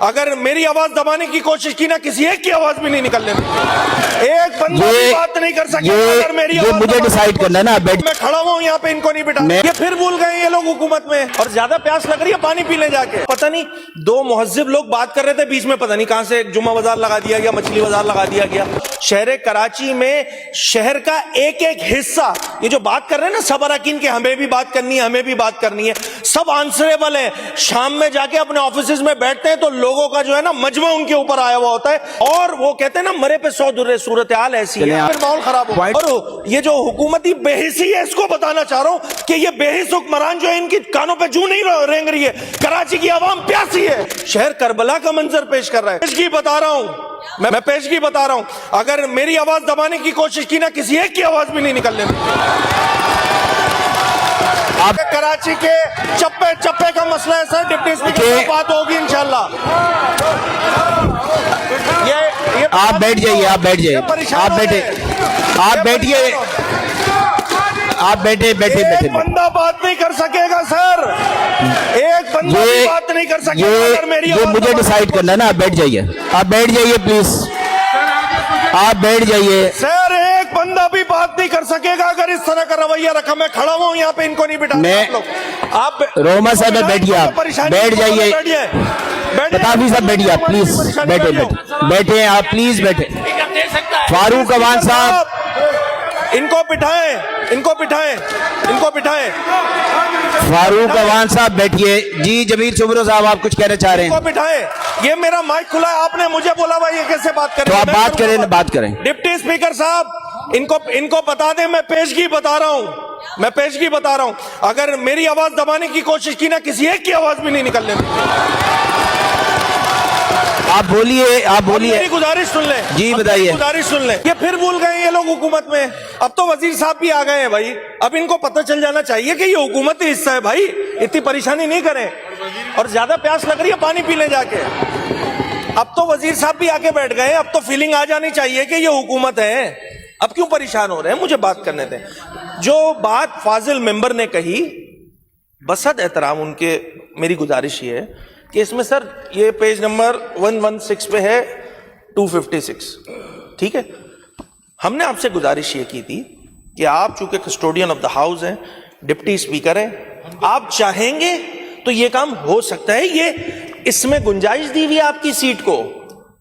اگر میری آواز دبانے کی کوشش کی نا کسی ایک کی آواز بھی نہیں نکلنے دیں، ایک بندہ بھی بات نہیں کر سکے اگر میری آواز مجھے ڈیسائیڈ کرنا ہے نا، میں کھڑا ہوں یہاں پہ ان کو نہیں بٹھا، یہ پھر بھول گئے یہ لوگ حکومت میں، اور زیادہ پیاس لگ رہی ہے پانی پی لیں جا کے۔ پتہ نہیں دو مہذب لوگ بات کر رہے تھے، بیچ میں پتہ نہیں کہاں سے ایک جمعہ بازار لگا دیا گیا، مچھلی بازار لگا دیا گیا۔ شہر کراچی میں شہر کا ایک ایک حصہ، یہ جو بات کر رہے ہیں نا سب اراکین کے، ہمیں بھی بات کرنی ہے، ہمیں بھی بات کرنی ہے، سب آنسریبل ہیں۔ شام میں جا کے اپنے آفیسز میں بیٹھتے ہیں تو لوگوں کا جو ہے نا مجمع ان کے اوپر آیا ہوا ہوتا ہے، اور وہ کہتے ہیں نا مرے پہ 100 درے، صورتحال ایسی ہے، پھر ماحول خراب ہو۔ اور یہ جو حکومتی بے حسی ہے، اس کو بتانا چاہ رہا ہوں کہ یہ بے حس حکمران جو ہے ان کی کانوں پہ جو نہیں رینگ رہی ہے، کراچی کی عوام پیاسی ہے، شہر کربلا کا منظر پیش کر رہا ہے۔ پیشگی بتا رہا ہوں میں پیشگی بتا رہا ہوں، اگر میری آواز دبانے کی کوشش کی نا کسی ایک کی آواز بھی نہیں نکلنے دیں۔ کراچی کے چپے چپے کا مسئلہ ہے سر، ڈپٹی اسپیکر سے بات ہوگی انشاءاللہ۔ آپ بیٹھ جائیے، آپ بیٹھ جائیے، آپ بیٹھے، آپ بیٹھیے، آپ بیٹھے بیٹھے بیٹھے۔ ایک بندہ بات نہیں کر سکے گا سر، ایک بندہ بھی بات نہیں کر سکے گا اگر میری یہ آواز مجھے ڈیسائیڈ کرنا ہے نا، آپ بیٹھ جائیے، آپ بیٹھ جائیے پلیز، آپ بیٹھ جائیے۔ سر ایک بندہ بھی بات نہیں کر سکے گا اگر اس طرح کا رویہ رکھا۔ میں کھڑا ہوں یہاں پہ، ان کو نہیں بٹھا۔ آپ روما صاحب بیٹھیے، آپ بیٹھ جائیے، پتافی صاحب بیٹھیے، آپ پلیز بیٹھے بیٹھے بیٹھے، آپ پلیز بیٹھے۔ فاروق عوان صاحب ان کو بٹھائیں، ان کو بٹھائیں، ان کو بٹھائیں۔ فاروق عوان صاحب بیٹھیے۔ جی جمیل سبرو صاحب آپ کچھ کہنا چاہ رہے ان کو ہیں؟ بٹھائیں، یہ میرا مائک کھلا ہے، آپ نے مجھے بولا بھائی یہ کیسے بات کریں؟ تو آپ بات کریں نا، بات کریں۔ ڈپٹی اسپیکر صاحب ان کو بتا دیں، میں پیشگی بتا رہا ہوں، میں پیشگی بتا رہا ہوں، اگر میری آواز دبانے کی کوشش کی نا کسی ایک کی آواز بھی نہیں نکلنے دیں۔ آپ بولیے، آپ بولیے، میری گزارش سن لیں، جی بتائیے۔ گزارش سن لیں، یہ پھر بھول گئے یہ لوگ حکومت میں، اب تو وزیر صاحب بھی آ گئے ہیں بھائی، اب ان کو پتہ چل جانا چاہیے کہ یہ حکومتی حصہ ہے بھائی، اتنی پریشانی نہیں کریں، اور زیادہ پیاس لگ رہی ہے پانی پی لیں جا کے۔ اب تو وزیر صاحب بھی آگے بیٹھ گئے، اب تو فیلنگ آ جانی چاہیے کہ یہ حکومت ہے، اب کیوں پریشان ہو رہے ہیں؟ مجھے بات کرنے دیں۔ جو بات فاضل ممبر نے کہی، بسد احترام ان کے، میری گزارش یہ ہے کہ اس میں سر یہ پیج نمبر 116 پہ ہے 256، ٹھیک ہے؟ ہم نے آپ سے گزارش یہ کی تھی کہ آپ چونکہ کسٹوڈین آف دا ہاؤس ہیں، ڈپٹی اسپیکر ہیں، آپ چاہیں گے تو یہ کام ہو سکتا ہے، یہ اس میں گنجائش دی ہوئی ہے آپ کی سیٹ کو،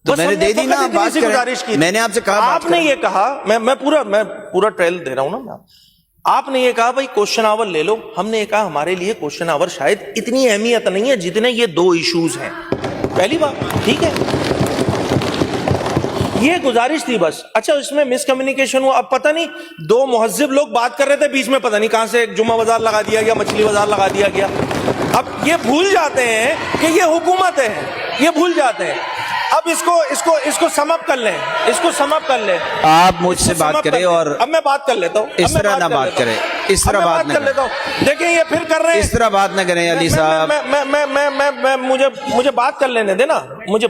تو میں نے دے دی نا، بات کریں۔ میں نے آپ سے کہا، آپ نے یہ کہا، میں پورا ٹریل دے رہا ہوں نا، آپ نے یہ کہا بھائی کوشچن آور لے لو، ہم نے یہ کہا ہمارے لیے کوشچن آور شاید اتنی اہمیت نہیں ہے جتنے یہ دو ایشوز ہیں، پہلی بات، ٹھیک ہے؟ یہ گزارش تھی بس۔ اچھا اس میں مس کمیونیکیشن ہوا، اب پتہ نہیں دو مہذب لوگ بات کر رہے تھے، بیچ میں پتہ نہیں کہاں سے ایک جمعہ بازار لگا دیا گیا، مچھلی بازار لگا دیا گیا۔ اب یہ بھول جاتے ہیں کہ یہ حکومت ہے، یہ بھول جاتے ہیں۔ اب اس کو سم اپ کر لیں، اس کو سم اپ کر لیں۔ آپ مجھ سے بات کریں، اور اب میں بات کر لیتا ہوں، اس طرح نہ بات کریں، اس طرح بات نہ کریں، دیکھیں یہ پھر کر رہے ہیں، اس طرح بات نہ کریں علی صاحب۔ مجھے بات کر لینے دے نا، مجھے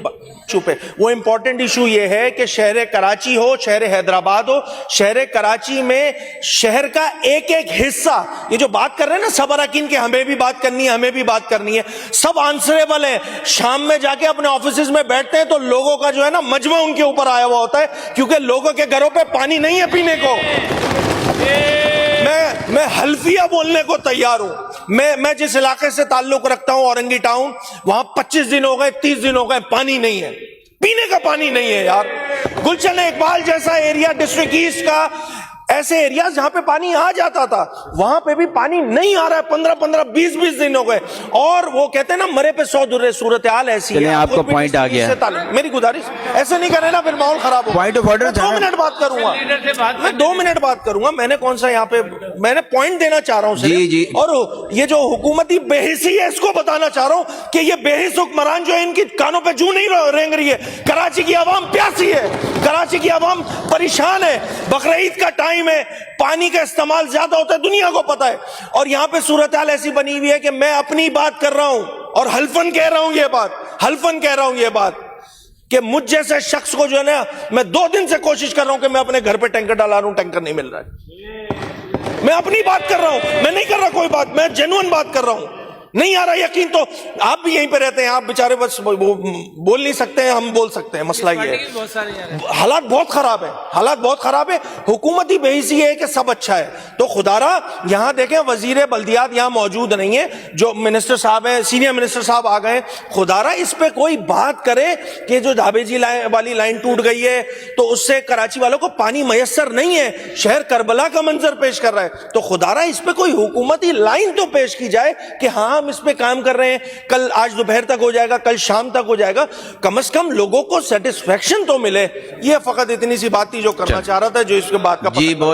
چوپے۔ وہ امپورٹنٹ ایشو یہ ہے کہ شہر کراچی ہو، شہر حیدرآباد ہو، شہر کراچی میں شہر کا ایک ایک حصہ، یہ جو بات کر رہے ہیں نا سب اراکین کے، ہمیں بھی بات کرنی ہے، ہمیں بھی بات کرنی ہے، سب آنسریبل ہیں۔ شام میں جا کے اپنے آفیسز میں بیٹھتے ہیں تو لوگوں کا جو ہے نا مجمع ان کے اوپر آیا ہوا ہوتا ہے، کیونکہ لوگوں کے گھروں پہ پانی نہیں ہے پینے کو۔ میں حلفیہ بولنے کو تیار ہوں، میں جس علاقے سے تعلق رکھتا ہوں اورنگی ٹاؤن، وہاں 25 دن ہو گئے، 30 دن ہو گئے، پانی نہیں ہے، پینے کا پانی نہیں ہے یار۔ گلشن اقبال جیسا ایریا ڈسٹرکٹ ایسٹ کا، ایسے ایریاز جہاں پہ پانی آ جاتا تھا، وہاں پہ بھی پانی نہیں آ رہا ہے، 15 20 دن ہو گئے، اور وہ کہتے ہیں نا مرے پہ 100 درے، صورتحال ایسی ہے۔ آپ کا پوائنٹ آ گیا، میری گزارش ایسے نہیں کرے نا، پھر ماحول خراب ہو۔ پوائنٹ آف آرڈر 2 منٹ بات کروں گا، میں 2 منٹ بات کروں گا، میں نے کون سا یہاں پہ، میں نے پوائنٹ دینا چاہ رہا ہوں جی جی، اور یہ جو حکومتی بے حسی ہے اس کو بتانا چاہ رہا ہوں کہ یہ بے حس حکمران جو ہے ان کی کانوں پہ جو نہیں رینگ رہی ہے، کراچی کی عوام پیاسی ہے، کراچی کی عوام پریشان ہے، بقرعید کا ٹائم ہے، پانی کا استعمال زیادہ ہوتا ہے، دنیا کو پتا ہے، اور یہاں پہ صورتحال ایسی بنی ہوئی ہے کہ میں اپنی بات کر رہا ہوں اور حلفن کہہ رہا ہوں یہ بات کہ مجھ جیسے شخص کو جو ہے نا، میں 2 دن سے کوشش کر رہا ہوں کہ میں اپنے گھر پہ ٹینکر ڈالا رہا ہوں، ٹینکر نہیں مل رہا ہے۔ میں اپنی بات کر رہا ہوں، میں نہیں کر رہا کوئی بات، میں جینوئن بات کر رہا ہوں، نہیں آ رہا یقین تو آپ بھی یہیں پہ رہتے ہیں, آپ بیچارے بس بول نہیں سکتے ہیں, ہم بول سکتے ہیں. مسئلہ یہ ہے حالات بہت خراب ہے, حالات بہت خراب ہے. حکومت ہی بحیثی ہے کہ سب اچھا ہے. تو خدا را یہاں دیکھیں وزیر بلدیات یہاں موجود نہیں ہے, جو منسٹر صاحب ہیں, سینئر منسٹر صاحب آ گئے. خدا را اس پہ کوئی بات کرے کہ جو ڈھابے جی والی لائن ٹوٹ گئی ہے تو اس سے کراچی والوں کو پانی میسر نہیں ہے, شہر کربلا کا منظر پیش کر رہا ہے. تو خدا را اس پہ کوئی حکومتی لائن تو پیش کی جائے کہ ہاں ہم اس پہ کام کر رہے ہیں, کل آج دوپہر تک ہو جائے گا, کل شام تک ہو جائے گا, کم از کم لوگوں کو سیٹسفیکشن تو ملے. یہ فقط اتنی سی بات تھی جو کرنا چاہ رہا تھا, جو اس کے بعد کا جی بہت